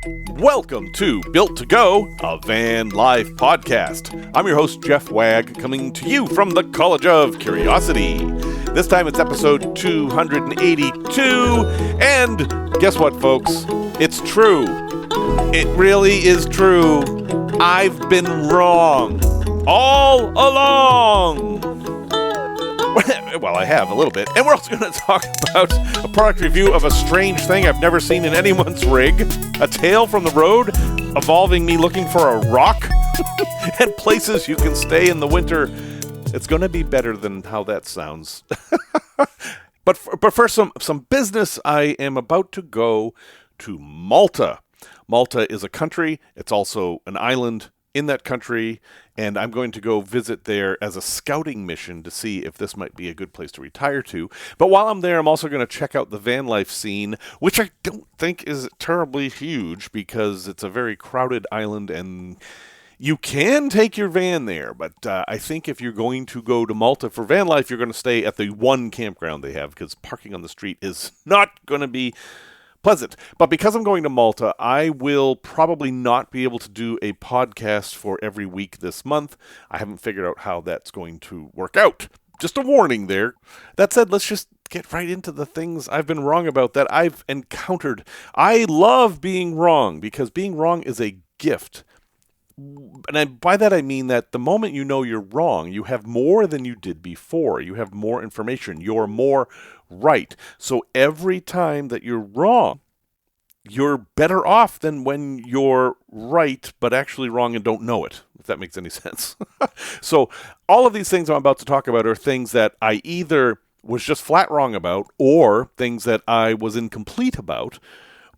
Welcome to Built to Go, a Vanlife podcast. I'm your host, Jeff Wagg, coming to you from the College of Curiosity. This time it's episode 282, and guess what, folks? It's true. It really is true. I've been wrong. All along. Well, I have a little bit. And we're also going to talk about a product review of a strange thing I've never seen in anyone's rig, a tale from the road involving me looking for a rock, and places you can stay in the winter. It's going to be better than how that sounds. But first, some business. I am about to go to Malta. Malta is a country. It's also an island in that country, and I'm going to go visit there as a scouting mission to see if this might be a good place to retire to. But while I'm there, I'm also going to check out the van life scene, which I don't think is terribly huge because it's a very crowded island and you can take your van there. But I think if you're going to go to Malta for van life, you're going to stay at the one campground they have because parking on the street is not going to be pleasant. But because I'm going to Malta, I will probably not be able to do a podcast for every week this month. I haven't figured out how that's going to work out. Just a warning there. That said, let's just get right into the things I've been wrong about that I've encountered. I love being wrong because being wrong is a gift. And by that I mean that the moment you know you're wrong, you have more than you did before. You have more information. You're more right. So every time that you're wrong, you're better off than when you're right but actually wrong and don't know it, if that makes any sense. So all of these things I'm about to talk about are things that I either was just flat wrong about, or things that I was incomplete about,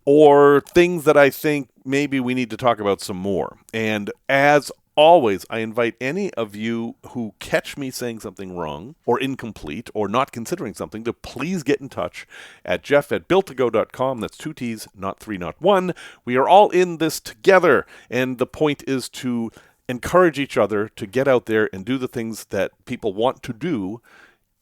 or things that I think maybe we need to talk about some more. And as always, I invite any of you who catch me saying something wrong or incomplete or not considering something to please get in touch at jeff@builttogo.com. That's 2 T's, not 3, not 1. We are all in this together, and the point is to encourage each other to get out there and do the things that people want to do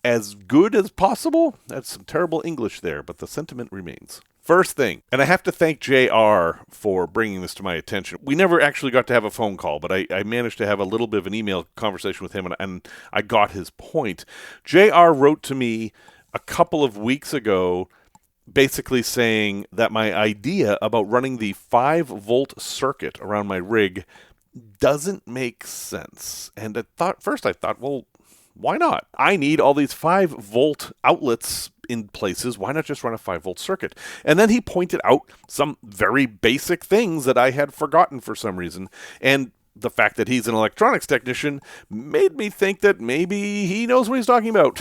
as good as possible. That's some terrible English there, but the sentiment remains. First thing, and I have to thank JR for bringing this to my attention. We never actually got to have a phone call, but I managed to have a little bit of an email conversation with him, and I got his point. JR wrote to me a couple of weeks ago basically saying that my idea about running the 5-volt circuit around my rig doesn't make sense. And I thought, well, why not? I need all these 5-volt outlets in places. Why not just run a 5-volt circuit? And then he pointed out some very basic things that I had forgotten for some reason. And the fact that he's an electronics technician made me think that maybe he knows what he's talking about.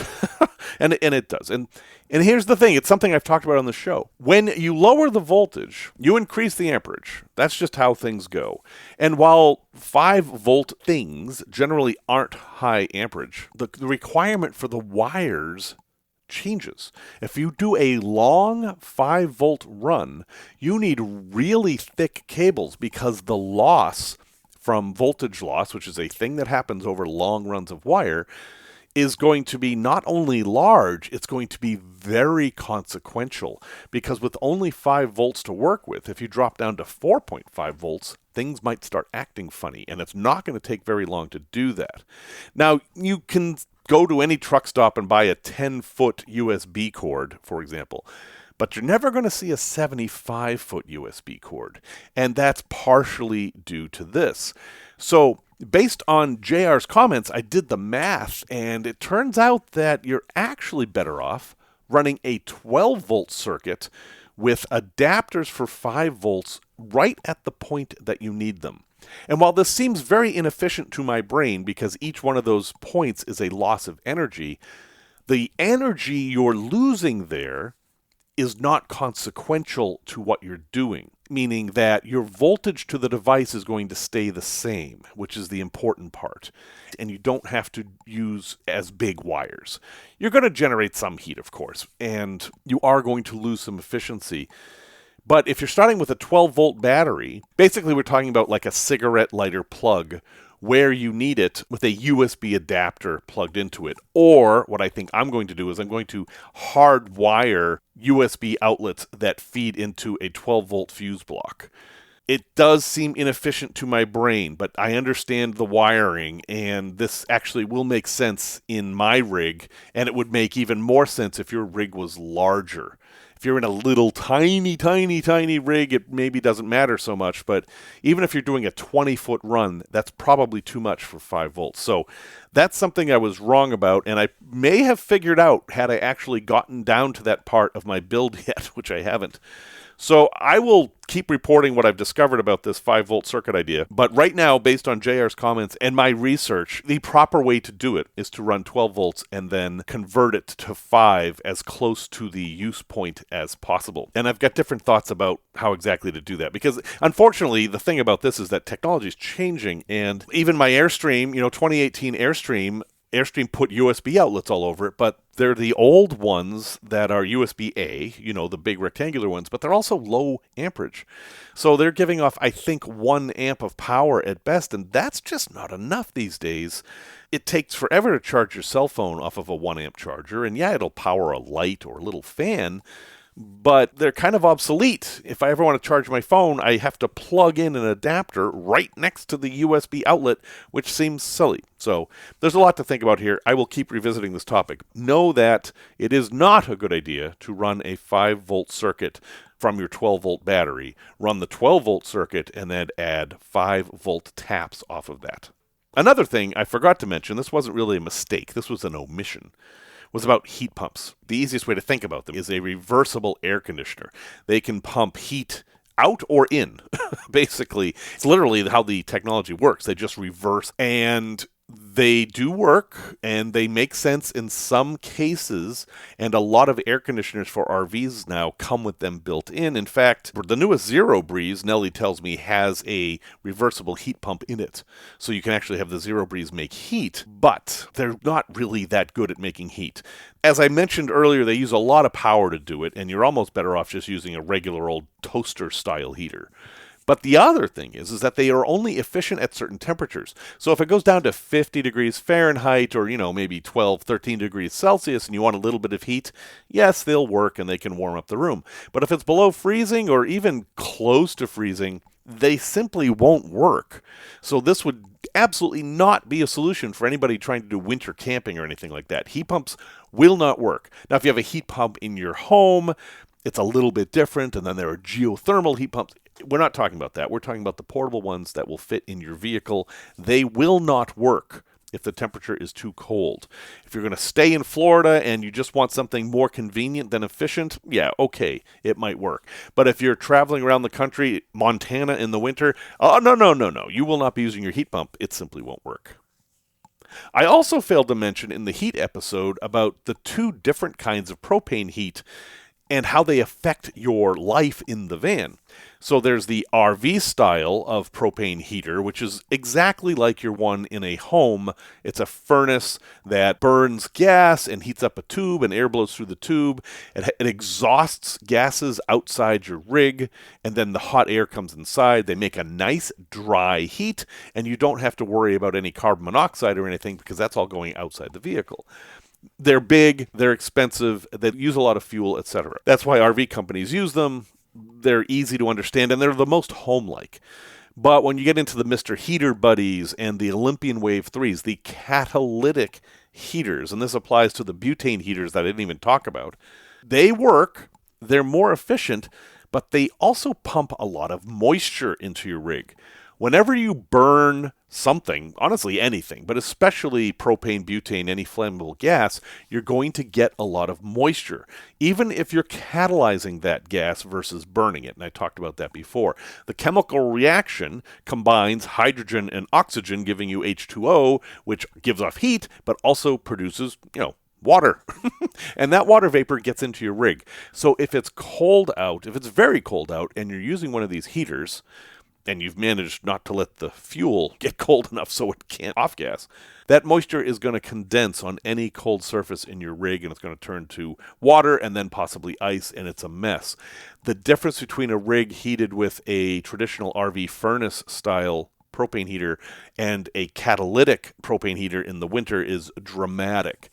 and it does. And here's the thing. It's something I've talked about on the show. When you lower the voltage, you increase the amperage. That's just how things go. And while 5-volt things generally aren't high amperage, the requirement for the wires changes. If you do a long 5-volt run, you need really thick cables because the loss from voltage loss, which is a thing that happens over long runs of wire, is going to be not only large, it's going to be very consequential. Because with only 5 volts to work with, if you drop down to 4.5 volts, things might start acting funny, and it's not going to take very long to do that. Now, you can go to any truck stop and buy a 10-foot USB cord, for example. But you're never going to see a 75-foot USB cord. And that's partially due to this. So based on JR's comments, I did the math, and it turns out that you're actually better off running a 12-volt circuit with adapters for 5 volts right at the point that you need them. And while this seems very inefficient to my brain because each one of those points is a loss of energy, the energy you're losing there is not consequential to what you're doing, meaning that your voltage to the device is going to stay the same, which is the important part. And you don't have to use as big wires. You're going to generate some heat, of course, and you are going to lose some efficiency. But if you're starting with a 12-volt battery, basically we're talking about like a cigarette lighter plug where you need it with a USB adapter plugged into it. Or what I think I'm going to do is I'm going to hardwire USB outlets that feed into a 12-volt fuse block. It does seem inefficient to my brain, but I understand the wiring, and this actually will make sense in my rig, and it would make even more sense if your rig was larger. If you're in a little tiny, tiny, tiny rig, it maybe doesn't matter so much, but even if you're doing a 20-foot run, that's probably too much for 5 volts. So that's something I was wrong about, and I may have figured out had I actually gotten down to that part of my build yet, which I haven't. So I will keep reporting what I've discovered about this 5-volt circuit idea. But right now, based on JR's comments and my research, the proper way to do it is to run 12 volts and then convert it to 5 as close to the use point as possible. And I've got different thoughts about how exactly to do that. Because unfortunately, the thing about this is that technology is changing. And even my Airstream, 2018 Airstream put USB outlets all over it, but they're the old ones that are USB-A, the big rectangular ones, but they're also low amperage. So they're giving off, I think, 1 amp of power at best, and that's just not enough these days. It takes forever to charge your cell phone off of a 1 amp charger, and yeah, it'll power a light or a little fan, but they're kind of obsolete. If I ever want to charge my phone, I have to plug in an adapter right next to the USB outlet, which seems silly. So there's a lot to think about here. I will keep revisiting this topic. Know that it is not a good idea to run a 5-volt circuit from your 12-volt battery. Run the 12-volt circuit and then add 5-volt taps off of that. Another thing I forgot to mention, this wasn't really a mistake, this was an omission, was about heat pumps. The easiest way to think about them is a reversible air conditioner. They can pump heat out or in, basically. It's literally how the technology works. They just reverse, and they do work, and they make sense in some cases, and a lot of air conditioners for RVs now come with them built in. In fact, the newest Zero Breeze, Nelly tells me, has a reversible heat pump in it. So you can actually have the Zero Breeze make heat, but they're not really that good at making heat. As I mentioned earlier, they use a lot of power to do it, and you're almost better off just using a regular old toaster-style heater. But the other thing is that they are only efficient at certain temperatures. So if it goes down to 50 degrees Fahrenheit or, maybe 12, 13 degrees Celsius and you want a little bit of heat, yes, they'll work and they can warm up the room. But if it's below freezing or even close to freezing, they simply won't work. So this would absolutely not be a solution for anybody trying to do winter camping or anything like that. Heat pumps will not work. Now, if you have a heat pump in your home, it's a little bit different, and then there are geothermal heat pumps. We're not talking about that. We're talking about the portable ones that will fit in your vehicle. They will not work if the temperature is too cold. If you're going to stay in Florida and you just want something more convenient than efficient, yeah, okay, it might work. But if you're traveling around the country, Montana in the winter, no. You will not be using your heat pump. It simply won't work. I also failed to mention in the heat episode about the 2 different kinds of propane heat and how they affect your life in the van. So there's the RV style of propane heater, which is exactly like your one in a home. It's a furnace that burns gas and heats up a tube, and air blows through the tube. It exhausts gases outside your rig, and then the hot air comes inside. They make a nice dry heat, and you don't have to worry about any carbon monoxide or anything because that's all going outside the vehicle. They're big, they're expensive, they use a lot of fuel, etc. That's why RV companies use them. They're easy to understand, and they're the most home-like. But when you get into the Mr. Heater Buddies and the Olympian Wave 3s, the catalytic heaters, and this applies to the butane heaters that I didn't even talk about, they work, they're more efficient, but they also pump a lot of moisture into your rig. Whenever you burn something, honestly anything, but especially propane, butane, any flammable gas, you're going to get a lot of moisture, even if you're catalyzing that gas versus burning it. And I talked about that before. The chemical reaction combines hydrogen and oxygen, giving you H2O, which gives off heat, but also produces, water. And that water vapor gets into your rig. So if it's cold out, if it's very cold out, and you're using one of these heaters, and you've managed not to let the fuel get cold enough so it can't off-gas, that moisture is going to condense on any cold surface in your rig, and it's going to turn to water and then possibly ice, and it's a mess. The difference between a rig heated with a traditional RV furnace-style propane heater and a catalytic propane heater in the winter is dramatic.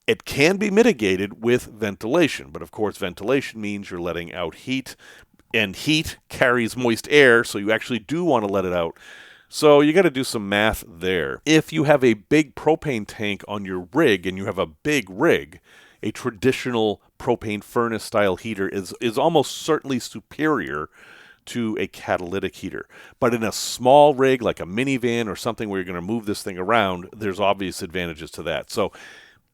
It can be mitigated with ventilation, but of course ventilation means you're letting out heat And heat carries moist air, so you actually do want to let it out. So you got to do some math there. If you have a big propane tank on your rig and you have a big rig, a traditional propane furnace style heater is almost certainly superior to a catalytic heater. But in a small rig like a minivan or something where you're going to move this thing around, there's obvious advantages to that. So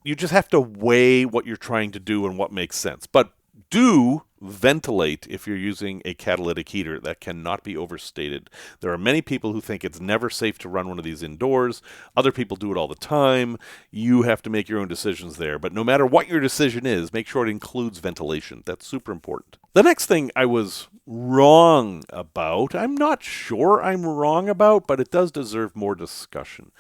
you just have to weigh what you're trying to do and what makes sense. But do ventilate if you're using a catalytic heater. That cannot be overstated. There are many people who think it's never safe to run one of these indoors. Other people do it all the time. You have to make your own decisions there. But no matter what your decision is, make sure it includes ventilation. That's super important. The next thing I was wrong about, I'm not sure I'm wrong about, but it does deserve more discussion.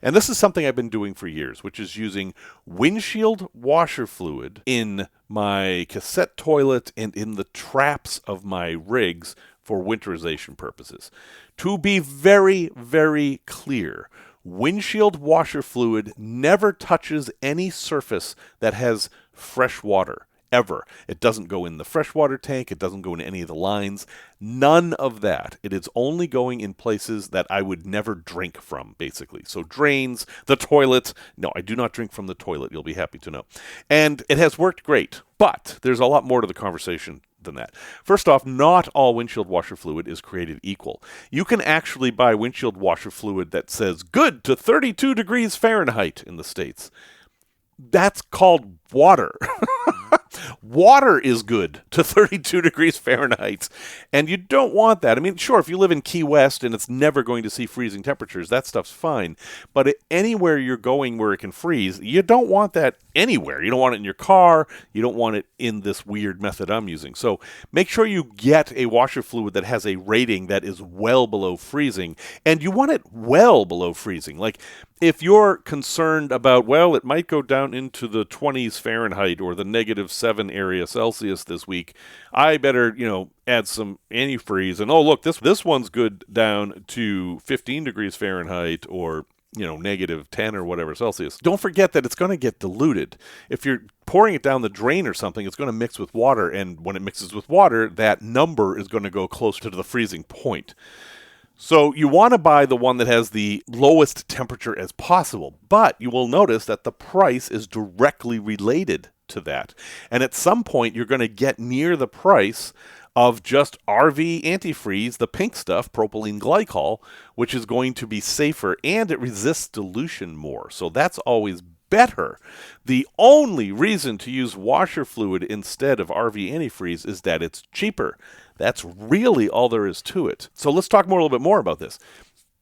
And this is something I've been doing for years, which is using windshield washer fluid in my cassette toilet and in the traps of my rigs for winterization purposes. To be very, very clear, windshield washer fluid never touches any surface that has fresh water. Ever. It doesn't go in the freshwater tank. It doesn't go in any of the lines. None of that. It is only going in places that I would never drink from, basically. So drains, the toilet. No, I do not drink from the toilet. You'll be happy to know. And it has worked great. But there's a lot more to the conversation than that. First off, not all windshield washer fluid is created equal. You can actually buy windshield washer fluid that says good to 32 degrees Fahrenheit in the States. That's called water. Water is good to 32 degrees Fahrenheit, and you don't want that. I mean, sure, if you live in Key West and it's never going to see freezing temperatures, that stuff's fine. But anywhere you're going where it can freeze, you don't want that anywhere. You don't want it in your car. You don't want it in this weird method I'm using. So make sure you get a washer fluid that has a rating that is well below freezing, and you want it well below freezing. Like, if you're concerned about, well, it might go down into the 20s Fahrenheit or the -7 area Celsius this week, I better, add some antifreeze. And, oh, look, this one's good down to 15 degrees Fahrenheit or, -10 or whatever Celsius. Don't forget that it's going to get diluted. If you're pouring it down the drain or something, it's going to mix with water. And when it mixes with water, that number is going to go closer to the freezing point. So you want to buy the one that has the lowest temperature as possible, but you will notice that the price is directly related to that. And at some point, you're going to get near the price of just RV antifreeze, the pink stuff, propylene glycol, which is going to be safer and it resists dilution more. So that's always better. The only reason to use washer fluid instead of RV antifreeze is that it's cheaper. That's really all there is to it. So let's talk a little bit more about this.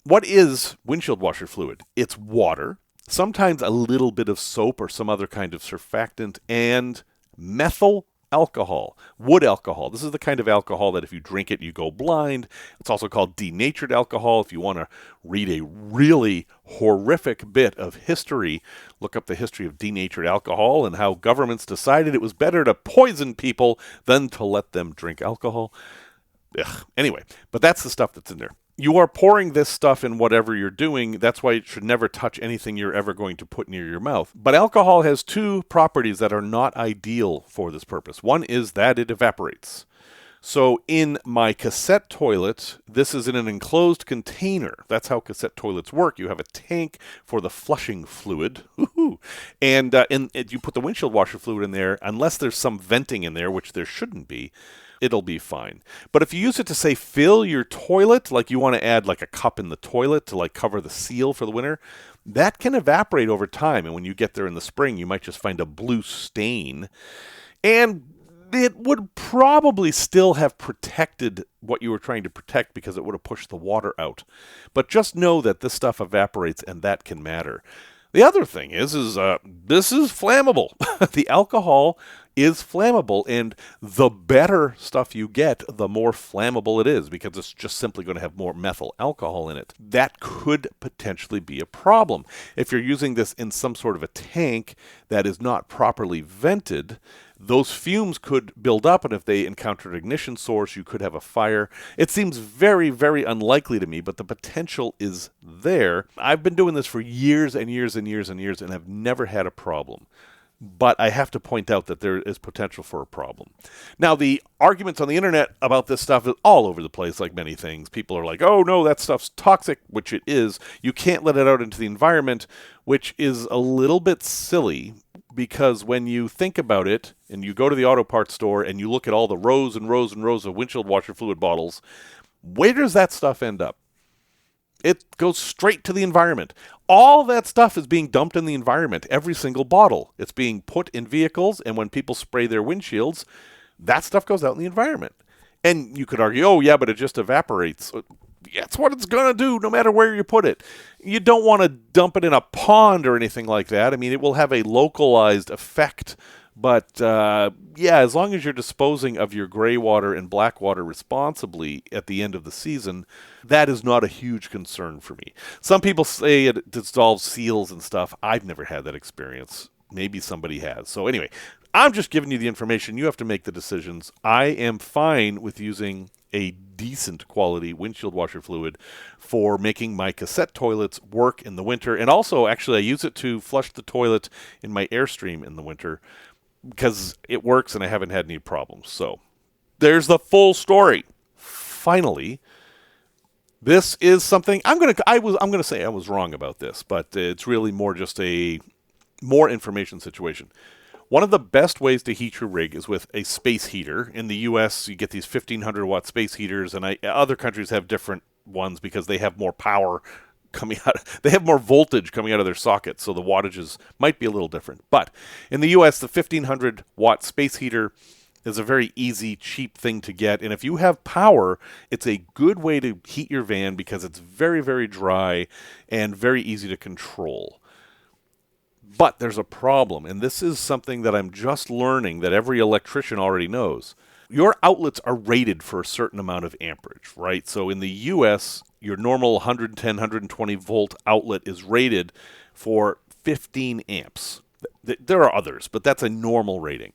What is windshield washer fluid? It's water, sometimes a little bit of soap or some other kind of surfactant, and methyl alcohol, wood alcohol. This is the kind of alcohol that if you drink it, you go blind. It's also called denatured alcohol. If you want to read a really horrific bit of history, look up the history of denatured alcohol and how governments decided it was better to poison people than to let them drink alcohol. Anyway, but that's the stuff that's in there. You are pouring this stuff in whatever you're doing. That's why it should never touch anything you're ever going to put near your mouth. But alcohol has two properties that are not ideal for this purpose. One is that it evaporates. So in my cassette toilet, this is in an enclosed container. That's how cassette toilets work. You have a tank for the flushing fluid. And you put the windshield washer fluid in there, unless there's some venting in there, which there shouldn't be. It'll be fine. But if you use it to, say, fill your toilet, like you want to add like a cup in the toilet to like cover the seal for the winter, that can evaporate over time. And when you get there in the spring, you might just find a blue stain. And it would probably still have protected what you were trying to protect because it would have pushed the water out. But just know that this stuff evaporates and that can matter. The other thing is this is flammable. The alcohol is flammable, and the better stuff you get, the more flammable it is, because it's just simply going to have more methyl alcohol in it. That could potentially be a problem. If you're using this in some sort of a tank that is not properly vented, those fumes could build up, and if they encounter an ignition source, you could have a fire. It seems very, very unlikely to me, but the potential is there. I've been doing this for years and years and years and years, and have never had a problem. but I have to point out that there is potential for a problem. Now, the arguments on the internet about this stuff is all over the place, like many things. People are like, oh, no, that stuff's toxic, which it is. You can't let it out into the environment, which is a little bit silly, because when you think about it, and you go to the auto parts store, and you look at all the rows and rows and rows of windshield washer fluid bottles, where does that stuff end up? It goes straight to the environment. All that stuff is being dumped in the environment, every single bottle. It's being put in vehicles, and when people spray their windshields, that stuff goes out in the environment. And you could argue, oh, yeah, but it just evaporates. That's what it's going to do no matter where you put it. You don't want to dump it in a pond or anything like that. I mean, it will have a localized effect. But, yeah, as long as you're disposing of your gray water and black water responsibly at the end of the season, that is not a huge concern for me. Some people say it dissolves seals and stuff. I've never had that experience. Maybe somebody has. So anyway, I'm just giving you the information. You have to make the decisions. I am fine with using a decent quality windshield washer fluid for making my cassette toilets work in the winter. And also, actually, I use it to flush the toilet in my Airstream in the winter, because it works and I haven't had any problems. So there's the full story. Finally, this is something I'm going to say I was wrong about this, but it's really more just a more information situation. One of the best ways to heat your rig is with a space heater. In the US, you get these 1500 watt space heaters, and other countries have different ones because they have more power coming out. They have more voltage coming out of their sockets, so the wattages might be a little different. But in the US, the 1500 watt space heater is a very easy, cheap thing to get. And if you have power, it's a good way to heat your van because it's very, very dry and very easy to control. But there's a problem, and this is something that I'm just learning that every electrician already knows. Your outlets are rated for a certain amount of amperage, right? So in the US, your normal 110, 120 volt outlet is rated for 15 amps. There are others, but that's a normal rating.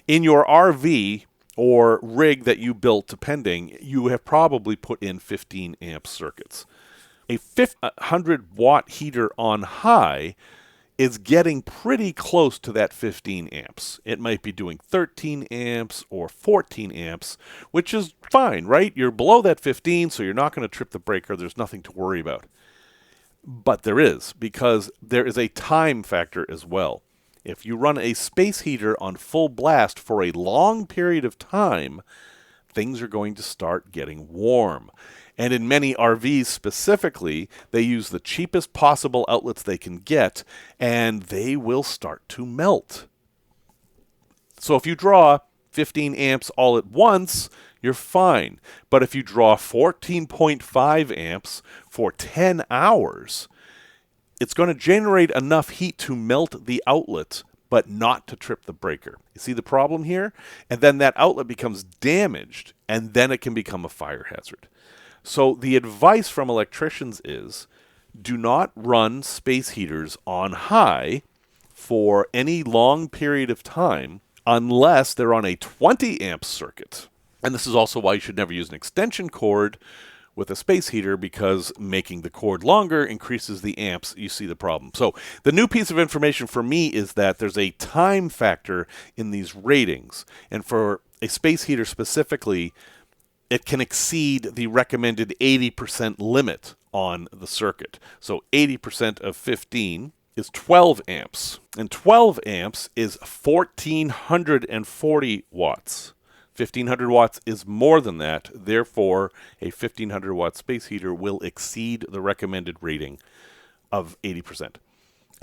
In your RV or rig that you built, depending, you have probably put in 15 amp circuits. A 100 watt heater on high is getting pretty close to that 15 amps. It might be doing 13 amps or 14 amps, which is fine, right? You're below that 15, so you're not going to trip the breaker. There's nothing to worry about. But there is, because there is a time factor as well. If you run a space heater on full blast for a long period of time, things are going to start getting warm. And in many RVs specifically, they use the cheapest possible outlets they can get, and they will start to melt. So if you draw 15 amps all at once, you're fine. But if you draw 14.5 amps for 10 hours, it's going to generate enough heat to melt the outlet, but not to trip the breaker. You see the problem here? And then that outlet becomes damaged, and then it can become a fire hazard. So the advice from electricians is, do not run space heaters on high for any long period of time unless they're on a 20 amp circuit. And this is also why you should never use an extension cord with a space heater, because making the cord longer increases the amps. You see the problem. So the new piece of information for me is that there's a time factor in these ratings. And for a space heater specifically, it can exceed the recommended 80% limit on the circuit. So 80% of 15 is 12 amps. And 12 amps is 1,440 watts. 1,500 watts is more than that. Therefore, a 1,500 watt space heater will exceed the recommended rating of 80%.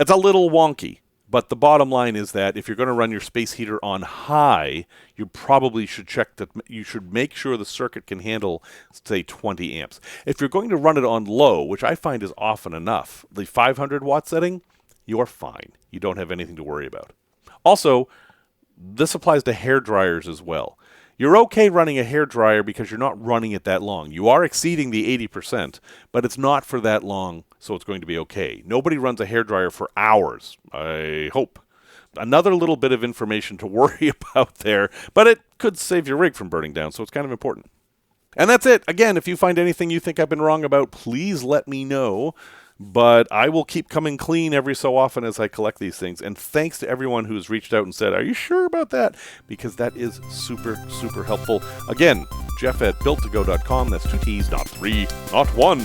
It's a little wonky. But the bottom line is that if you're going to run your space heater on high, you probably should check that you should make sure the circuit can handle, say, 20 amps. If you're going to run it on low, which I find is often enough, the 500 watt setting, you're fine. You don't have anything to worry about. Also, this applies to hair dryers as well. You're okay running a hair dryer because you're not running it that long. You are exceeding the 80%, but it's not for that long, so it's going to be okay. Nobody runs a hair dryer for hours, I hope. Another little bit of information to worry about there, but it could save your rig from burning down, so it's kind of important. And that's it. Again, if you find anything you think I've been wrong about, please let me know but I will keep coming clean every so often as I collect these things. And thanks to everyone who's reached out and said, are you sure about that? Because that is super, super helpful. Again, Jeff at builttogo.com. That's 2 T's, not 3, not 1.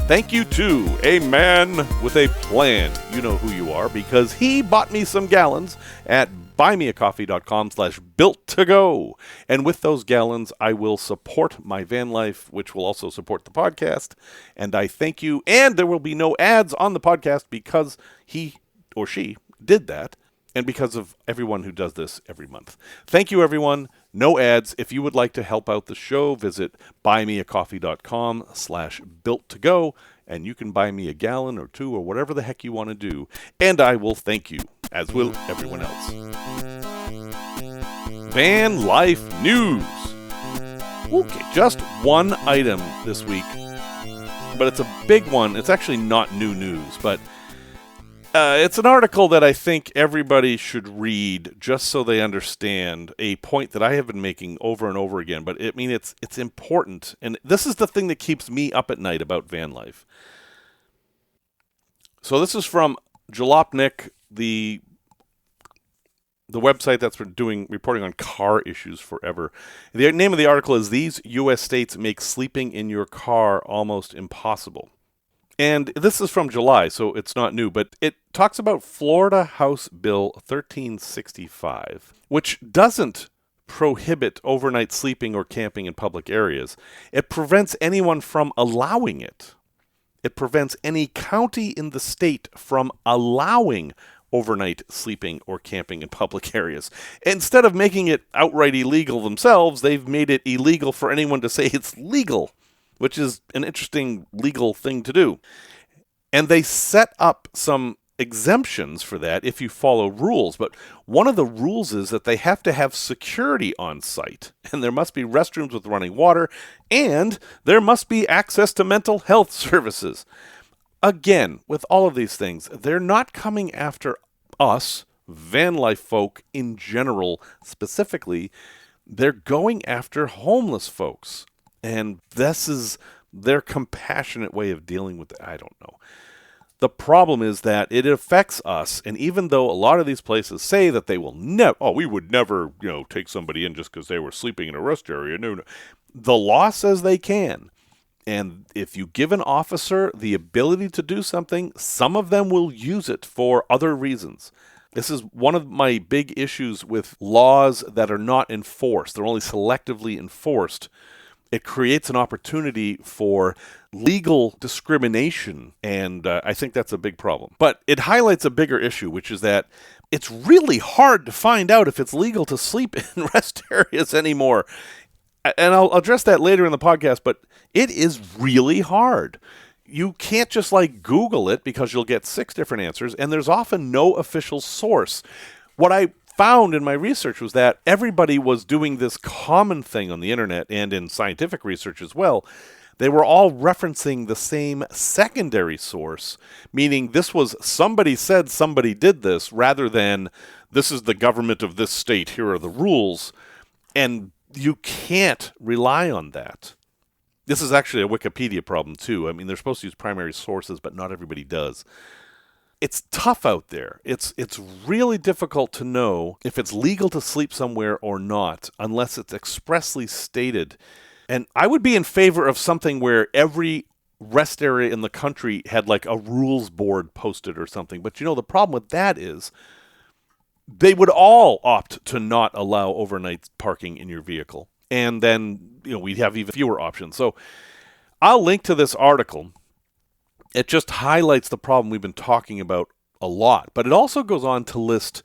Thank you to a man with a plan. You know who you are, because he bought me some gallons at buymeacoffee.com/built-to-go. And with those gallons, I will support my van life, which will also support the podcast. And I thank you. And there will be no ads on the podcast because he or she did that, and because of everyone who does this every month. Thank you, everyone. No ads. If you would like to help out the show, visit buymeacoffee.com/built-to-go, and you can buy me a gallon or two or whatever the heck you want to do. And I will thank you, as will everyone else. Van Life News. Okay, just one item this week, but it's a big one. It's actually not new news, but it's an article that I think everybody should read just so they understand a point that I have been making over and over again. But it's important, and this is the thing that keeps me up at night about van life. So this is from Jalopnik, the website that's been reporting on car issues forever. The name of the article is "These U.S. States Make Sleeping in Your Car Almost Impossible." And this is from July, so it's not new, but it talks about Florida House Bill 1365, which doesn't prohibit overnight sleeping or camping in public areas. It prevents anyone from allowing it. It prevents any county in the state from allowing overnight sleeping or camping in public areas. Instead of making it outright illegal themselves, they've made it illegal for anyone to say it's legal, which is an interesting legal thing to do. And they set up some exemptions for that if you follow rules. But one of the rules is that they have to have security on site, and there must be restrooms with running water, and there must be access to mental health services. Again, with all of these things, they're not coming after us, van life folk in general specifically. They're going after homeless folks. And this is their compassionate way of dealing with it. I don't know. The problem is that it affects us, and even though a lot of these places say that they will never, we would never, take somebody in just because they were sleeping in a rest area. No. The law says they can. And if you give an officer the ability to do something, some of them will use it for other reasons. This is one of my big issues with laws that are not enforced. They're only selectively enforced. It creates an opportunity for legal discrimination, and I think that's a big problem. But it highlights a bigger issue, which is that it's really hard to find out if it's legal to sleep in rest areas anymore. And I'll address that later in the podcast, but it is really hard. You can't just Google it because you'll get 6 different answers, and there's often no official source. What I found in my research was that everybody was doing this common thing on the internet and in scientific research as well. They were all referencing the same secondary source, meaning this was somebody said somebody did this rather than this is the government of this state, here are the rules. And you can't rely on that. This is actually a Wikipedia problem too. I mean, they're supposed to use primary sources, but not everybody does. It's tough out there. It's really difficult to know if it's legal to sleep somewhere or not unless it's expressly stated. And I would be in favor of something where every rest area in the country had a rules board posted or something. But the problem with that is they would all opt to not allow overnight parking in your vehicle. And then, we'd have even fewer options. So I'll link to this article. It just highlights the problem we've been talking about a lot. But it also goes on to list,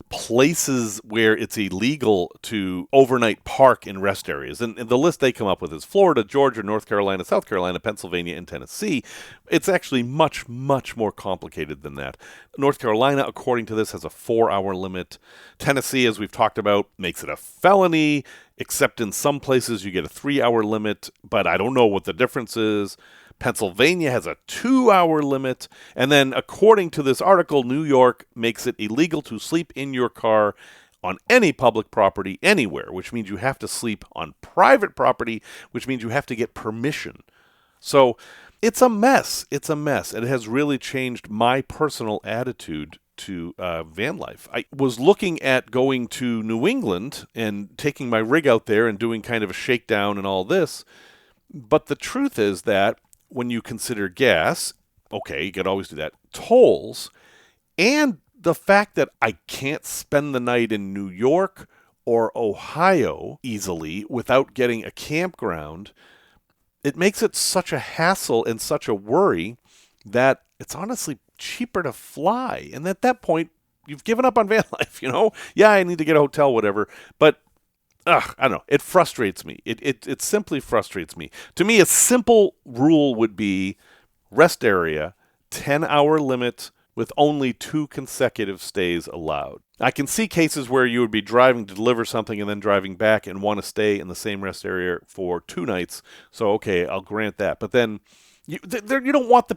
places where it's illegal to overnight park in rest areas. And the list they come up with is Florida, Georgia, North Carolina, South Carolina, Pennsylvania, and Tennessee. It's actually much, much more complicated than that. North Carolina, according to this, has a 4-hour limit. Tennessee, as we've talked about, makes it a felony, except in some places you get a 3-hour limit, but I don't know what the difference is. Pennsylvania has a 2-hour limit. And then, according to this article, New York makes it illegal to sleep in your car on any public property anywhere, which means you have to sleep on private property, which means you have to get permission. So It's a mess. It's a mess. It has really changed my personal attitude to van life. I was looking at going to New England and taking my rig out there and doing kind of a shakedown and all this. But the truth is that when you consider gas, okay, you could always do that, tolls, and the fact that I can't spend the night in New York or Ohio easily without getting a campground, it makes it such a hassle and such a worry that it's honestly cheaper to fly. And at that point, you've given up on van life, Yeah, I need to get a hotel, whatever. But, I don't know. It frustrates me. It simply frustrates me. To me, a simple rule would be rest area, 10-hour limit with only 2 consecutive stays allowed. I can see cases where you would be driving to deliver something and then driving back and want to stay in the same rest area for 2 nights. So, okay, I'll grant that. But then you don't want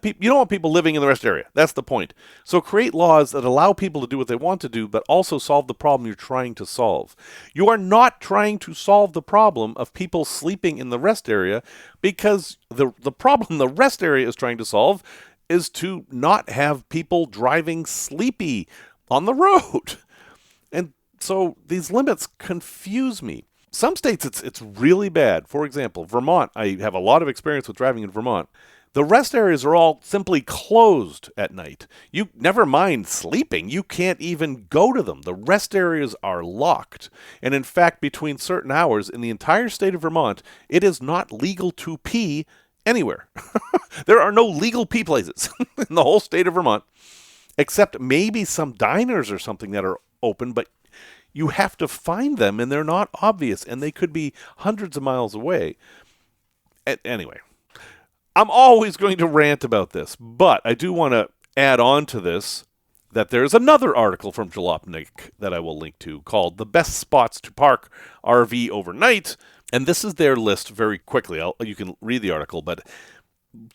people living in the rest area. That's the point. So create laws that allow people to do what they want to do, but also solve the problem you're trying to solve. You are not trying to solve the problem of people sleeping in the rest area, because the problem the rest area is trying to solve is to not have people driving sleepy on the road. And so these limits confuse me. Some states it's really bad. For example, Vermont, I have a lot of experience with driving in Vermont. The rest areas are all simply closed at night. You never mind sleeping. You can't even go to them. The rest areas are locked. And in fact, between certain hours in the entire state of Vermont, it is not legal to pee anywhere. There are no legal pee places in the whole state of Vermont, except maybe some diners or something that are open, but you have to find them, and they're not obvious, and they could be hundreds of miles away. Anyway, I'm always going to rant about this, but I do want to add on to this that there's another article from Jalopnik that I will link to called The Best Spots to Park RV Overnight, and this is their list very quickly. You can read the article, but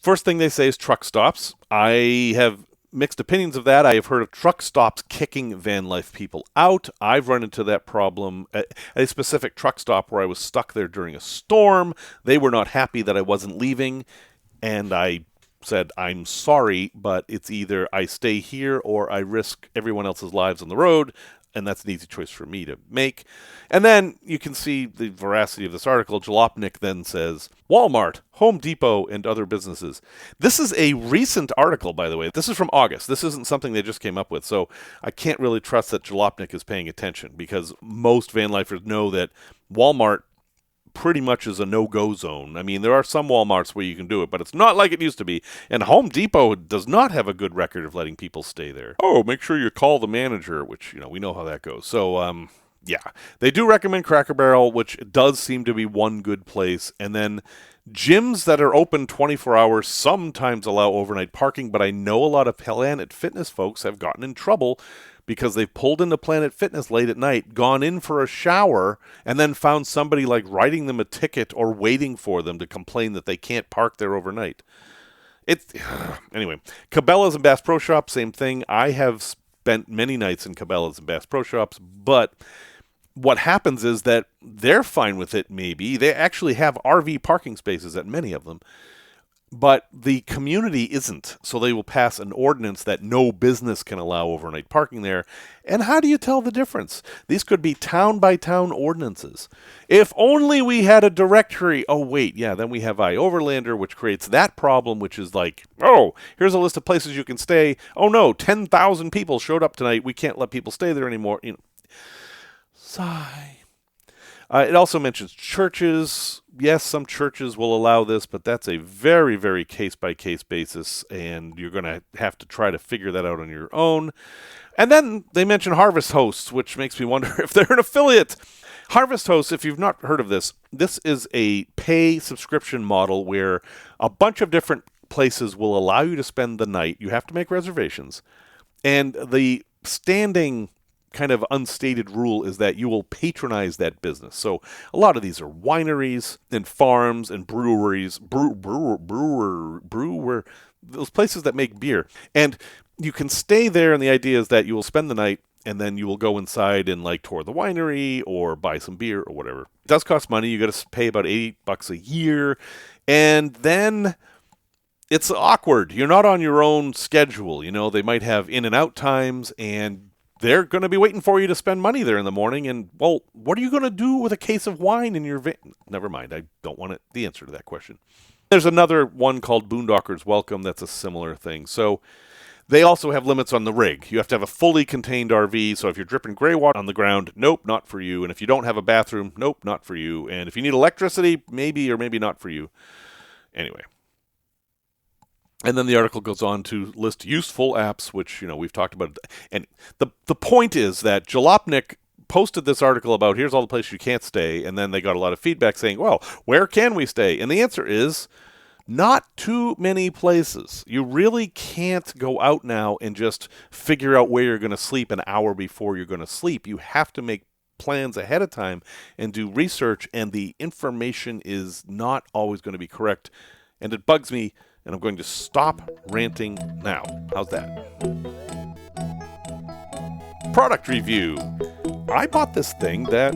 first thing they say is truck stops. I have mixed opinions of that. I have heard of truck stops kicking van life people out. I've run into that problem at a specific truck stop where I was stuck there during a storm. They were not happy that I wasn't leaving, and I said, I'm sorry, but it's either I stay here or I risk everyone else's lives on the road, and that's an easy choice for me to make. And then you can see the veracity of this article. Jalopnik then says, Walmart, Home Depot, and other businesses. This is a recent article, by the way. This is from August. This isn't something they just came up with, so I can't really trust that Jalopnik is paying attention, because most van lifers know that Walmart pretty much is a no-go zone. I mean, there are some Walmarts where you can do it, but it's not like it used to be. And Home Depot does not have a good record of letting people stay there. Oh, make sure you call the manager, which, we know how that goes. So, yeah. They do recommend Cracker Barrel, which does seem to be one good place. And then gyms that are open 24 hours sometimes allow overnight parking, but I know a lot of Planet Fitness folks have gotten in trouble because they've pulled into Planet Fitness late at night, gone in for a shower, and then found somebody writing them a ticket or waiting for them to complain that they can't park there overnight. Anyway, Cabela's and Bass Pro Shops, same thing. I have spent many nights in Cabela's and Bass Pro Shops, but what happens is that they're fine with it, maybe. They actually have RV parking spaces at many of them, but the community isn't, so they will pass an ordinance that no business can allow overnight parking there. And how do you tell the difference? These could be town-by-town ordinances. If only we had a directory. Oh, wait, yeah, then we have iOverlander, which creates that problem, which is oh, here's a list of places you can stay. Oh, no, 10,000 people showed up tonight. We can't let people stay there anymore. Sigh. It also mentions churches. Yes, some churches will allow this, but that's a very, very case-by-case basis, and you're going to have to try to figure that out on your own. And then they mention Harvest Hosts, which makes me wonder if they're an affiliate. Harvest Hosts, if you've not heard of this, this is a pay subscription model where a bunch of different places will allow you to spend the night. You have to make reservations. And the standing kind of unstated rule is that you will patronize that business. So a lot of these are wineries and farms and breweries, those places that make beer. And you can stay there, and the idea is that you will spend the night and then you will go inside and tour the winery or buy some beer or whatever. It does cost money. You got to pay about $80 a year. And then it's awkward. You're not on your own schedule. They might have in and out times, and they're going to be waiting for you to spend money there in the morning. And, well, what are you going to do with a case of wine in your van? Never mind. I don't want the answer to that question. There's another one called Boondockers Welcome that's a similar thing. So they also have limits on the rig. You have to have a fully contained RV. So if you're dripping gray water on the ground, nope, not for you. And if you don't have a bathroom, nope, not for you. And if you need electricity, maybe or maybe not for you. Anyway. And then the article goes on to list useful apps, which, we've talked about. And the point is that Jalopnik posted this article about here's all the places you can't stay, and then they got a lot of feedback saying, well, where can we stay? And the answer is not too many places. You really can't go out now and just figure out where you're going to sleep an hour before you're going to sleep. You have to make plans ahead of time and do research, and the information is not always going to be correct. And it bugs me, and I'm going to stop ranting now. How's that? Product review. I bought this thing that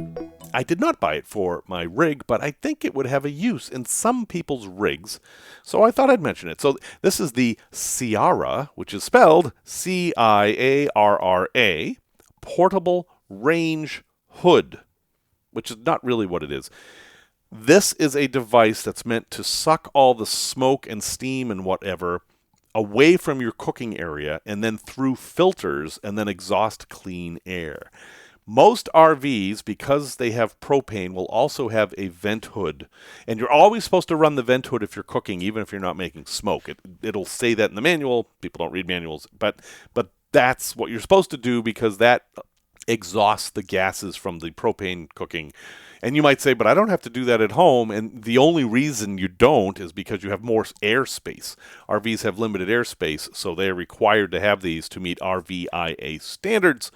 I did not buy it for my rig, but I think it would have a use in some people's rigs, so I thought I'd mention it. So this is the CIARRA, which is spelled CIARRA, Portable Range Hood, which is not really what it is. This is a device that's meant to suck all the smoke and steam and whatever away from your cooking area and then through filters and then exhaust clean air. Most RVs, because they have propane, will also have a vent hood. And you're always supposed to run the vent hood if you're cooking, even if you're not making smoke. It'll say that in the manual. People don't read manuals. But that's what you're supposed to do because that exhausts the gases from the propane cooking. And you might say, but I don't have to do that at home. And the only reason you don't is because you have more airspace. RVs have limited airspace, so they're required to have these to meet RVIA standards.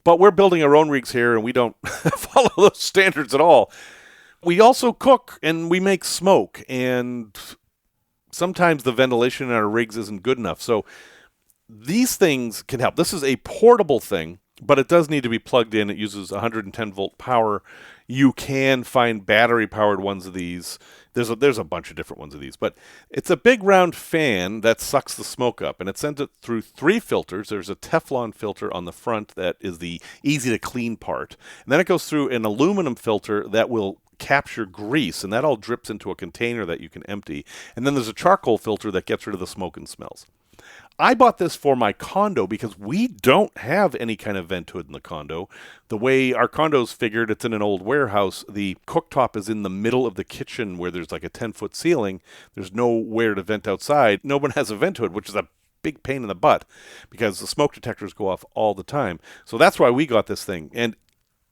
But we're building our own rigs here, and we don't follow those standards at all. We also cook, and we make smoke, and sometimes the ventilation in our rigs isn't good enough. So these things can help. This is a portable thing, but it does need to be plugged in. It uses 110-volt power. You can find battery-powered ones of these. There's a bunch of different ones of these, but it's a big round fan that sucks the smoke up, and it sends it through 3 filters. There's a Teflon filter on the front that is the easy-to-clean part, and then it goes through an aluminum filter that will capture grease, and that all drips into a container that you can empty, and then there's a charcoal filter that gets rid of the smoke and smells. I bought this for my condo because we don't have any kind of vent hood in the condo. The way our condo's figured, it's in an old warehouse. The cooktop is in the middle of the kitchen where there's like a 10-foot ceiling. There's nowhere to vent outside. No one has a vent hood, which is a big pain in the butt because the smoke detectors go off all the time. So that's why we got this thing. And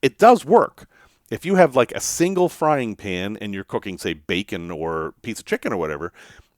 it does work. If you have like a single frying pan and you're cooking, say, bacon or a piece of chicken or whatever,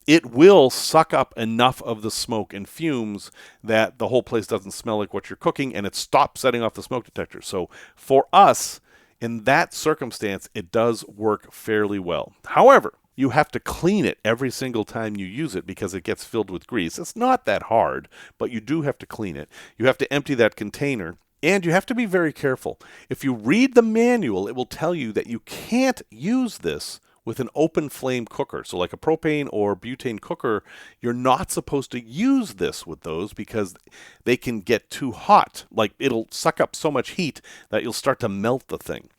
it will suck up enough of the smoke and fumes that the whole place doesn't smell like what you're cooking, and it stops setting off the smoke detector. So for us, in that circumstance, it does work fairly well. However, you have to clean it every single time you use it because it gets filled with grease. It's not that hard, but you do have to clean it. You have to empty that container, and you have to be very careful. If you read the manual, it will tell you that you can't use this with an open flame cooker. So like a propane or butane cooker, you're not supposed to use this with those because they can get too hot. Like it'll suck up so much heat that you'll start to melt the thing.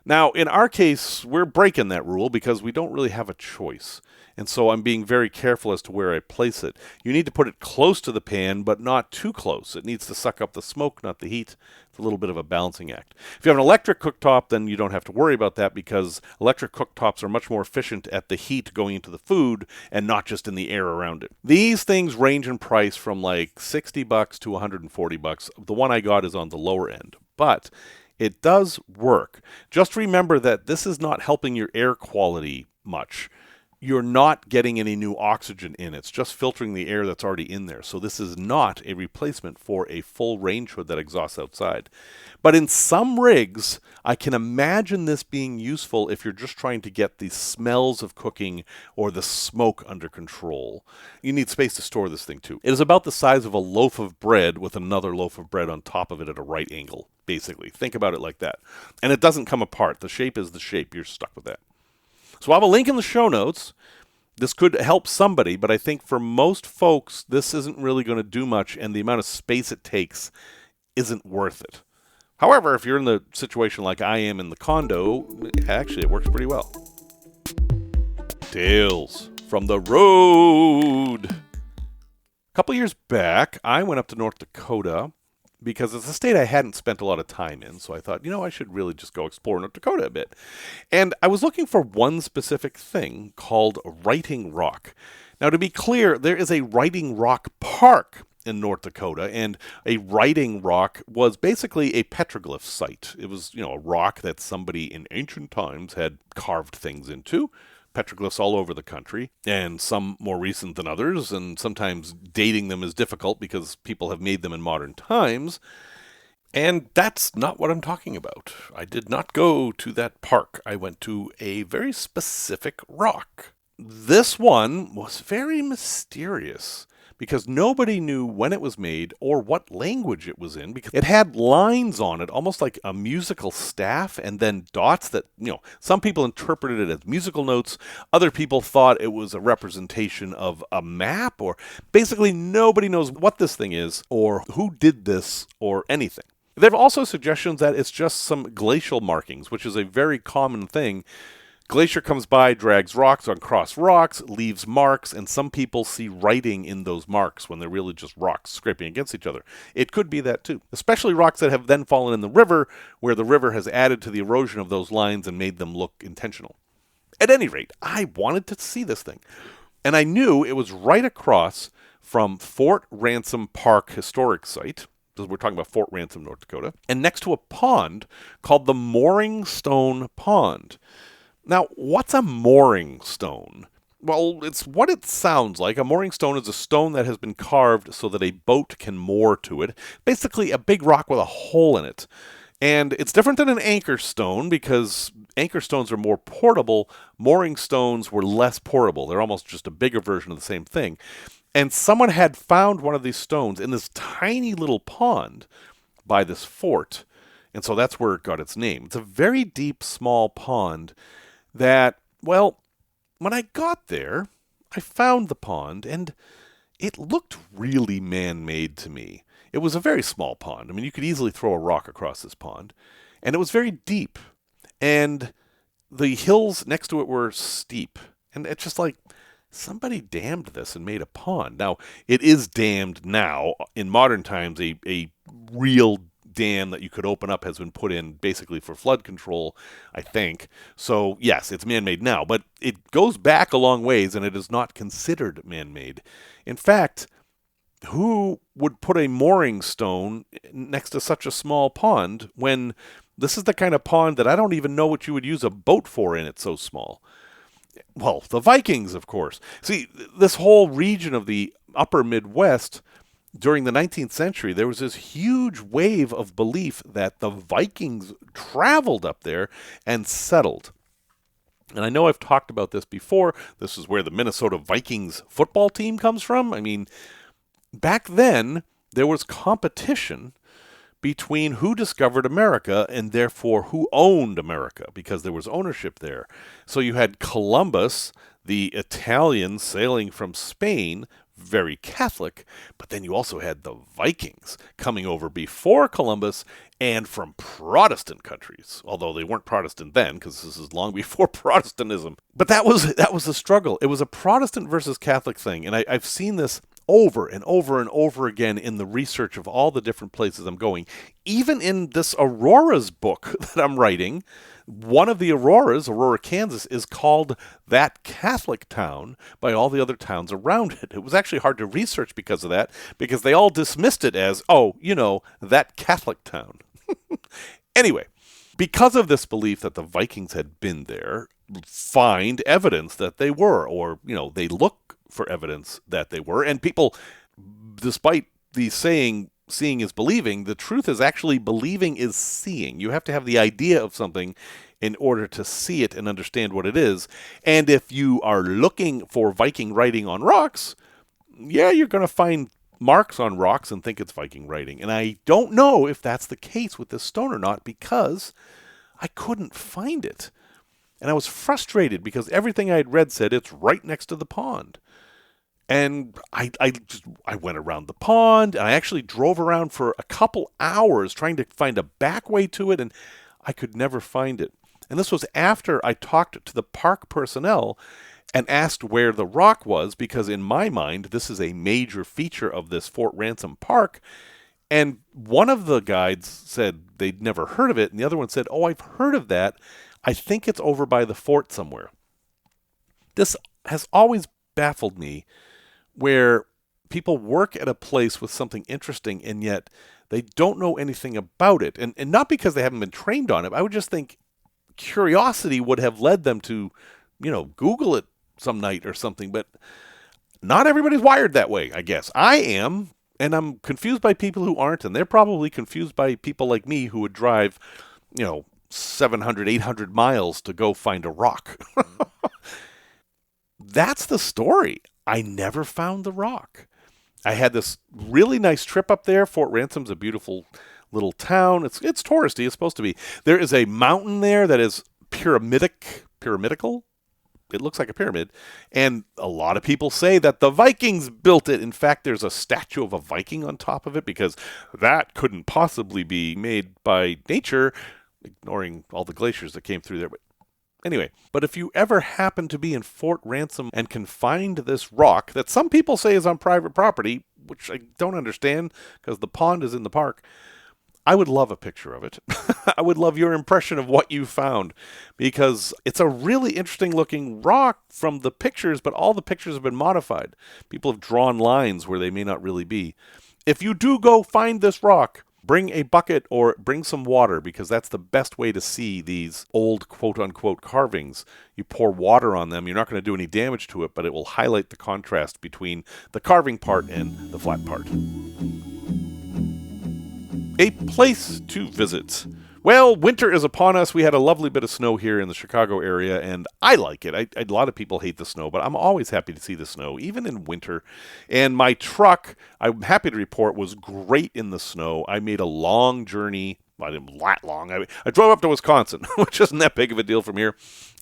Now, in our case, we're breaking that rule because we don't really have a choice. And so I'm being very careful as to where I place it. You need to put it close to the pan, but not too close. It needs to suck up the smoke, not the heat. It's a little bit of a balancing act. If you have an electric cooktop, then you don't have to worry about that because electric cooktops are much more efficient at the heat going into the food and not just in the air around it. These things range in price from like $60 to $140. The one I got is on the lower end, but it does work. Just remember that this is not helping your air quality much. You're not getting any new oxygen in. It's just filtering the air that's already in there. So this is not a replacement for a full range hood that exhausts outside. But in some rigs, I can imagine this being useful if you're just trying to get the smells of cooking or the smoke under control. You need space to store this thing too. It is about the size of a loaf of bread with another loaf of bread on top of it at a right angle, basically. Think about it like that. And it doesn't come apart. The shape is the shape. You're stuck with that. So I have a link in the show notes. This could help somebody, but I think for most folks, this isn't really going to do much, and the amount of space it takes isn't worth it. However, if you're in the situation like I am in the condo, actually it works pretty well. Tales from the road. A couple years back, I went up to North Dakota because it's a state I hadn't spent a lot of time in, so I thought, I should really just go explore North Dakota a bit. And I was looking for one specific thing called Writing Rock. Now, to be clear, there is a Writing Rock Park in North Dakota, and a writing rock was basically a petroglyph site. It was, a rock that somebody in ancient times had carved things into. Petroglyphs all over the country, and some more recent than others, and sometimes dating them is difficult because people have made them in modern times. And that's not what I'm talking about. I did not go to that park. I went to a very specific rock. This one was very mysterious because nobody knew when it was made or what language it was in, because it had lines on it, almost like a musical staff, and then dots that, some people interpreted it as musical notes. Other people thought it was a representation of a map, or basically nobody knows what this thing is or who did this or anything. There are also suggestions that it's just some glacial markings, which is a very common thing. Glacier comes by, drags rocks across rocks, leaves marks, and some people see writing in those marks when they're really just rocks scraping against each other. It could be that too, especially rocks that have then fallen in the river, where the river has added to the erosion of those lines and made them look intentional. At any rate, I wanted to see this thing, and I knew it was right across from Fort Ransom Park Historic Site. We're talking about Fort Ransom, North Dakota, and next to a pond called the Mooring Stone Pond. Now, what's a mooring stone? Well, it's what it sounds like. A mooring stone is a stone that has been carved so that a boat can moor to it. Basically, a big rock with a hole in it. And it's different than an anchor stone because anchor stones are more portable. Mooring stones were less portable. They're almost just a bigger version of the same thing. And someone had found one of these stones in this tiny little pond by this fort. And so that's where it got its name. It's a very deep, small pond that, well, when I got there, I found the pond, and it looked really man-made to me. It was a very small pond. I mean, you could easily throw a rock across this pond. And it was very deep. And the hills next to it were steep. And it's just like, somebody dammed this and made a pond. Now, it is dammed now. In modern times, a real dam that you could open up has been put in basically for flood control, I think. So, yes, it's man-made now, but it goes back a long ways, and it is not considered man-made. In fact, who would put a mooring stone next to such a small pond when this is the kind of pond that I don't even know what you would use a boat for in it so small? Well, the Vikings, of course. See, this whole region of the upper Midwest, during the 19th century, there was this huge wave of belief that the Vikings traveled up there and settled. And I know I've talked about this before. This is where the Minnesota Vikings football team comes from. I mean, back then, there was competition between who discovered America and therefore who owned America, because there was ownership there. So you had Columbus, the Italian sailing from Spain, very Catholic, but then you also had the Vikings coming over before Columbus and from Protestant countries, although they weren't Protestant then, because this is long before Protestantism. But that was a struggle. It was a Protestant versus Catholic thing, and I've seen this over and over and over again in the research of all the different places I'm going. Even in this Aurora's book that I'm writing, one of the Auroras, Aurora, Kansas, is called That Catholic Town by all the other towns around it. It was actually hard to research because of that, because they all dismissed it as, that Catholic town. Anyway, because of this belief that the Vikings had been there, find evidence that they were, or, they look for evidence that they were. And people, despite the saying, seeing is believing, the truth is actually believing is seeing. You have to have the idea of something in order to see it and understand what it is. And if you are looking for Viking writing on rocks, you're going to find marks on rocks and think it's Viking writing. And I don't know if that's the case with this stone or not, because I couldn't find it. And I was frustrated because everything I had read said it's right next to the pond. And I went around the pond, and I actually drove around for a couple hours trying to find a back way to it, and I could never find it. And this was after I talked to the park personnel and asked where the rock was, because in my mind, this is a major feature of this Fort Ransom Park. And one of the guides said they'd never heard of it, and the other one said, oh, I've heard of that. I think it's over by the fort somewhere. This has always baffled me, where people work at a place with something interesting and yet they don't know anything about it. And not because they haven't been trained on it. I would just think curiosity would have led them to, Google it some night or something. But not everybody's wired that way, I guess. I am, and I'm confused by people who aren't, and they're probably confused by people like me who would drive, 700, 800 miles to go find a rock. That's the story. I never found the rock. I had this really nice trip up there. Fort Ransom's a beautiful little town. It's touristy. It's supposed to be. There is a mountain there that is pyramidal. It looks like a pyramid. And a lot of people say that the Vikings built it. In fact, there's a statue of a Viking on top of it because that couldn't possibly be made by nature, ignoring all the glaciers that came through there. Anyway, but if you ever happen to be in Fort Ransom and can find this rock that some people say is on private property, which I don't understand because the pond is in the park, I would love a picture of it. I would love your impression of what you found, because it's a really interesting looking rock from the pictures, but all the pictures have been modified. People have drawn lines where they may not really be. If you do go find this rock, bring a bucket or bring some water, because that's the best way to see these old quote-unquote carvings. You pour water on them. You're not going to do any damage to it, but it will highlight the contrast between the carving part and the flat part. A place to visit. Well, winter is upon us. We had a lovely bit of snow here in the Chicago area, and I like it. A lot of people hate the snow, but I'm always happy to see the snow, even in winter. And my truck, I'm happy to report, was great in the snow. I made a long journey. Well, I didn't that long. I drove up to Wisconsin, which isn't that big of a deal from here,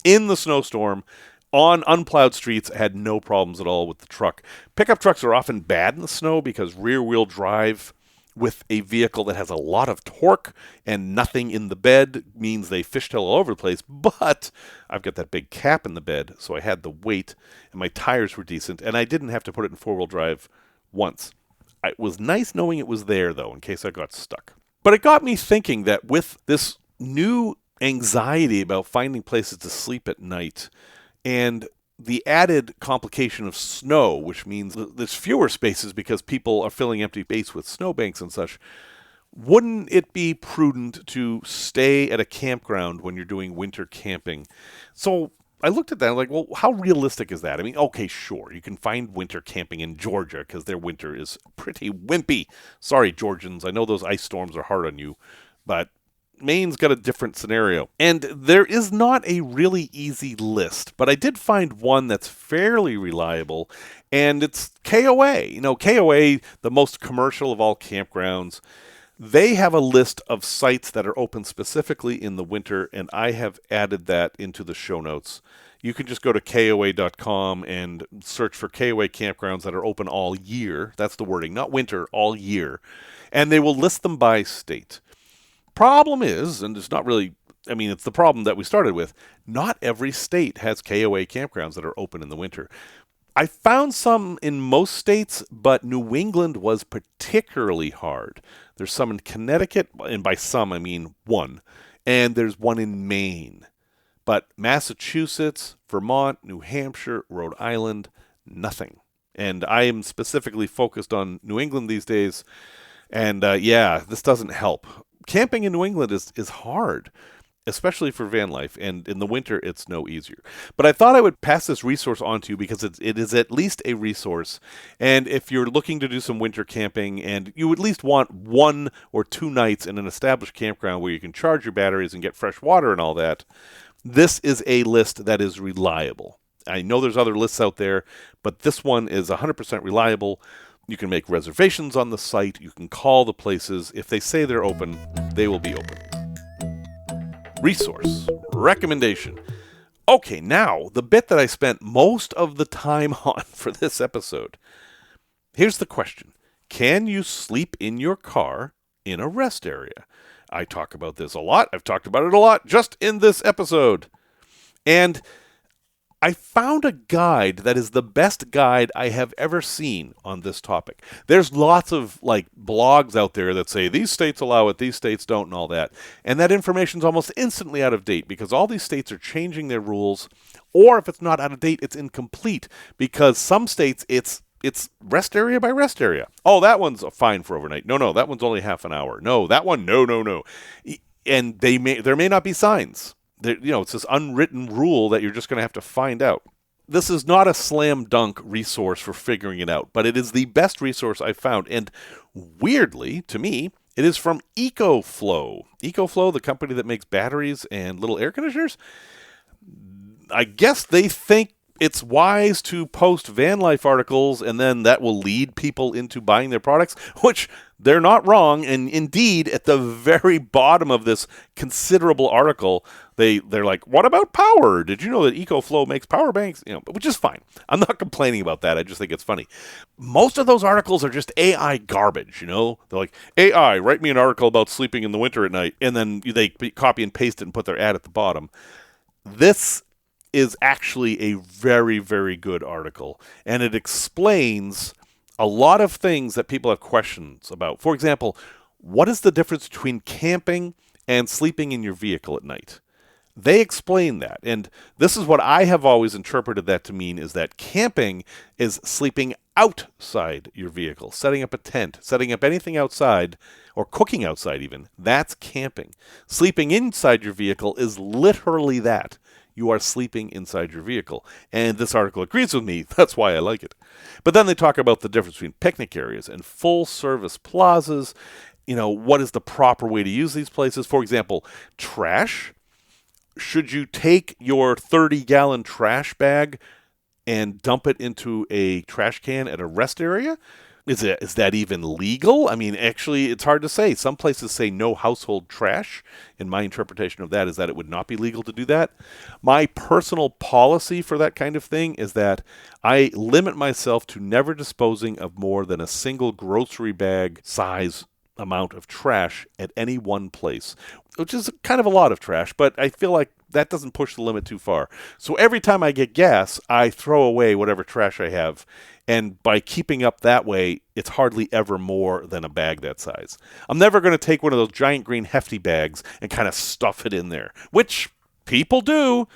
in the snowstorm. On unplowed streets, I had no problems at all with the truck. Pickup trucks are often bad in the snow because rear-wheel drive with a vehicle that has a lot of torque and nothing in the bed means they fishtail all over the place. But I've got that big cap in the bed, so I had the weight, and my tires were decent, and I didn't have to put it in four-wheel drive once. It was nice knowing it was there, though, in case I got stuck. But it got me thinking that with this new anxiety about finding places to sleep at night, and the added complication of snow, which means there's fewer spaces because people are filling empty space with snowbanks and such, wouldn't it be prudent to stay at a campground when you're doing winter camping? So I looked at that and like, well, how realistic is that? I mean, okay, sure, you can find winter camping in Georgia because their winter is pretty wimpy. Sorry, Georgians, I know those ice storms are hard on you, but Maine's got a different scenario. And there is not a really easy list, but I did find one that's fairly reliable, and it's KOA. KOA, the most commercial of all campgrounds, they have a list of sites that are open specifically in the winter, and I have added that into the show notes. You can just go to KOA.com and search for KOA campgrounds that are open all year. That's the wording, not winter, all year. And they will list them by state. Problem is, and it's not really, it's the problem that we started with, not every state has KOA campgrounds that are open in the winter. I found some in most states, but New England was particularly hard. There's some in Connecticut, and by some I mean one, and there's one in Maine. But Massachusetts, Vermont, New Hampshire, Rhode Island, nothing. And I am specifically focused on New England these days, and this doesn't help. Camping in New England is hard, especially for Vanlife, and in the winter, it's no easier. But I thought I would pass this resource on to you because it is at least a resource, and if you're looking to do some winter camping, and you at least want 1 or 2 nights in an established campground where you can charge your batteries and get fresh water and all that, this is a list that is reliable. I know there's other lists out there, but this one is 100% reliable. You can make reservations on the site. You can call the places. If they say they're open, they will be open. Resource. Recommendation. Okay, now, the bit that I spent most of the time on for this episode. Here's the question. Can you sleep in your car in a rest area? I talk about this a lot. I've talked about it a lot just in this episode. And I found a guide that is the best guide I have ever seen on this topic. There's lots of blogs out there that say these states allow it, these states don't, and all that. And that information's almost instantly out of date because all these states are changing their rules, or if it's not out of date, it's incomplete because some states it's rest area by rest area. Oh, that one's fine for overnight. No, that one's only half an hour. No, that one, no. And there may not be signs. It's this unwritten rule that you're just going to have to find out. This is not a slam dunk resource for figuring it out, but it is the best resource I've found. And weirdly, to me, it is from EcoFlow. EcoFlow, the company that makes batteries and little air conditioners. I guess they think it's wise to post Vanlife articles and then that will lead people into buying their products, which they're not wrong. And indeed, at the very bottom of this considerable article, they're like, what about power? Did you know that EcoFlow makes power banks? Which is fine. I'm not complaining about that. I just think it's funny. Most of those articles are just AI garbage, They're like, AI, write me an article about sleeping in the winter at night. And then they copy and paste it and put their ad at the bottom. This is actually a very, very good article. And it explains a lot of things that people have questions about. For example, what is the difference between camping and sleeping in your vehicle at night? They explain that. And this is what I have always interpreted that to mean, is that camping is sleeping outside your vehicle, setting up a tent, setting up anything outside, or cooking outside even. That's camping. Sleeping inside your vehicle is literally that. You are sleeping inside your vehicle. And this article agrees with me. That's why I like it. But then they talk about the difference between picnic areas and full-service plazas. What is the proper way to use these places? For example, trash. Should you take your 30-gallon trash bag and dump it into a trash can at a rest area? Is that even legal? I mean, actually, it's hard to say. Some places say no household trash. And my interpretation of that is that it would not be legal to do that. My personal policy for that kind of thing is that I limit myself to never disposing of more than a single grocery bag size amount of trash at any one place, which is kind of a lot of trash, but I feel like that doesn't push the limit too far. So every time I get gas, I throw away whatever trash I have. And by keeping up that way, it's hardly ever more than a bag that size. I'm never going to take one of those giant green hefty bags and kind of stuff it in there, which people do.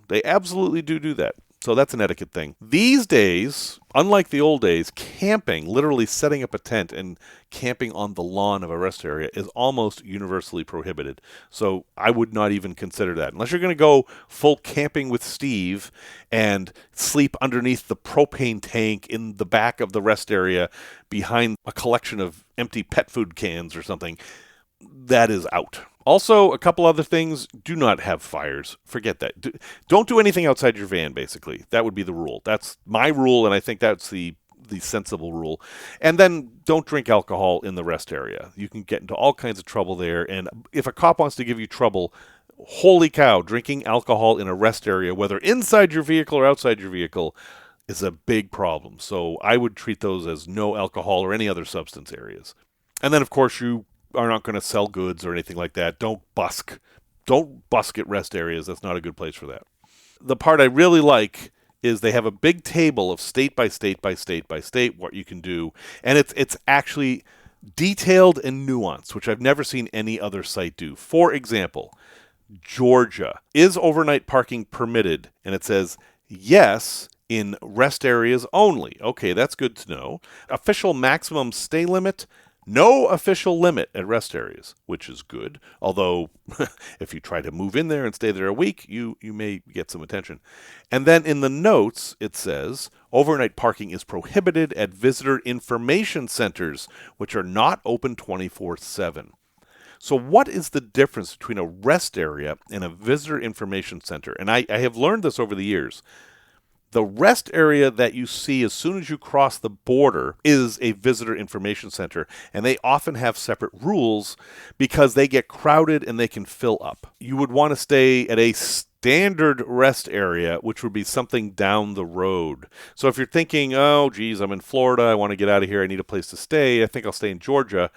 They absolutely do that. So that's an etiquette thing. These days, unlike the old days, camping, literally setting up a tent and camping on the lawn of a rest area, is almost universally prohibited. So I would not even consider that. Unless you're going to go full camping with Steve and sleep underneath the propane tank in the back of the rest area behind a collection of empty pet food cans or something, that is out. Also, a couple other things. Do not have fires. Forget that. Don't do anything outside your van, basically. That would be the rule. That's my rule, and I think that's the sensible rule. And then don't drink alcohol in the rest area. You can get into all kinds of trouble there. And if a cop wants to give you trouble, holy cow, drinking alcohol in a rest area, whether inside your vehicle or outside your vehicle, is a big problem. So I would treat those as no alcohol or any other substance areas. And then, of course, you are not going to sell goods or anything like that. Don't busk. Don't busk at rest areas. That's not a good place for that. The part I really like is they have a big table of state by state by state by state what you can do. And it's actually detailed and nuanced, which I've never seen any other site do. For example, Georgia. Is overnight parking permitted? And it says, yes, in rest areas only. Okay, that's good to know. Official maximum stay limit. No official limit at rest areas, which is good. Although, if you try to move in there and stay there a week, you may get some attention. And then in the notes, it says, overnight parking is prohibited at visitor information centers, which are not open 24/7. So what is the difference between a rest area and a visitor information center? And I have learned this over the years. The rest area that you see as soon as you cross the border is a visitor information center, and they often have separate rules because they get crowded and they can fill up. You would want to stay at a standard rest area, which would be something down the road. So if you're thinking, oh, geez, I'm in Florida, I want to get out of here, I need a place to stay, I think I'll stay in Georgia,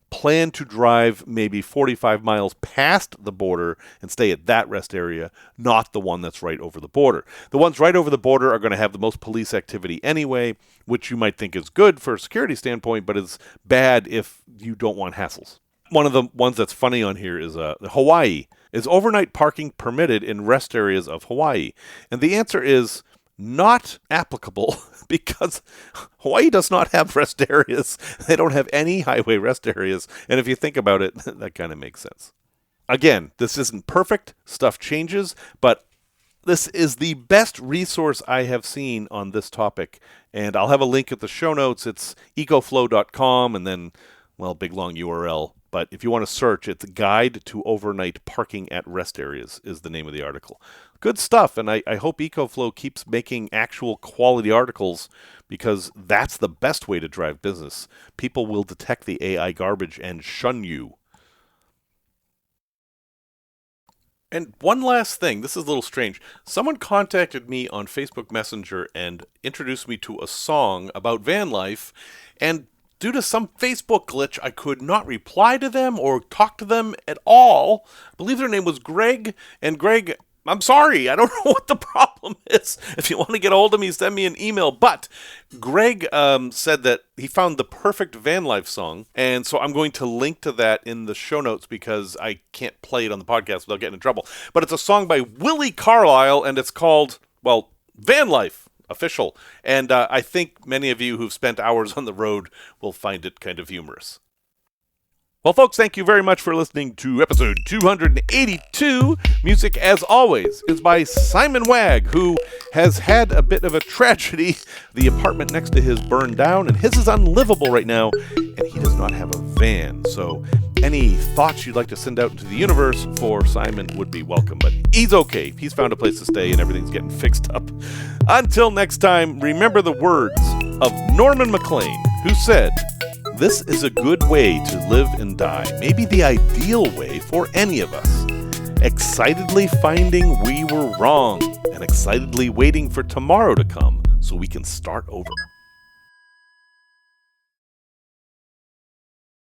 plan to drive maybe 45 miles past the border and stay at that rest area, not the one that's right over the border. The ones right over the border are going to have the most police activity anyway, which you might think is good for a security standpoint, but is bad if you don't want hassles. One of the ones that's funny on here is Hawaii. Is overnight parking permitted in rest areas of Hawaii? And the answer is not applicable because Hawaii does not have rest areas. They don't have any highway rest areas. And if you think about it, that kind of makes sense. Again, this isn't perfect. Stuff changes, but this is the best resource I have seen on this topic. And I'll have a link at the show notes. It's ecoflow.com and then, well, big long URL. But if you want to search, it's Guide to Overnight Parking at Rest Areas is the name of the article. Good stuff, and I hope EcoFlow keeps making actual quality articles because that's the best way to drive business. People will detect the AI garbage and shun you. And one last thing, this is a little strange. Someone contacted me on Facebook Messenger and introduced me to a song about van life, and due to some Facebook glitch, I could not reply to them or talk to them at all. I believe their name was Greg. And Greg, I'm sorry, I don't know what the problem is. If you want to get a hold of me, send me an email. But Greg said that he found the perfect van life song. And so I'm going to link to that in the show notes because I can't play it on the podcast without getting in trouble. But it's a song by Willi Carlisle, and it's called, well, Vanlife. Official. And I think many of you who've spent hours on the road will find it kind of humorous. Well, folks, thank you very much for listening to episode 282. Music, as always, is by Simon Wagg, who has had a bit of a tragedy. The apartment next to his burned down, and his is unlivable right now, and he does not have a van. So any thoughts you'd like to send out into the universe for Simon would be welcome, but he's okay. He's found a place to stay, and everything's getting fixed up. Until next time, remember the words of Norman MacLean, who said, "This is a good way to live and die, maybe the ideal way for any of us. Excitedly finding we were wrong, and excitedly waiting for tomorrow to come so we can start over."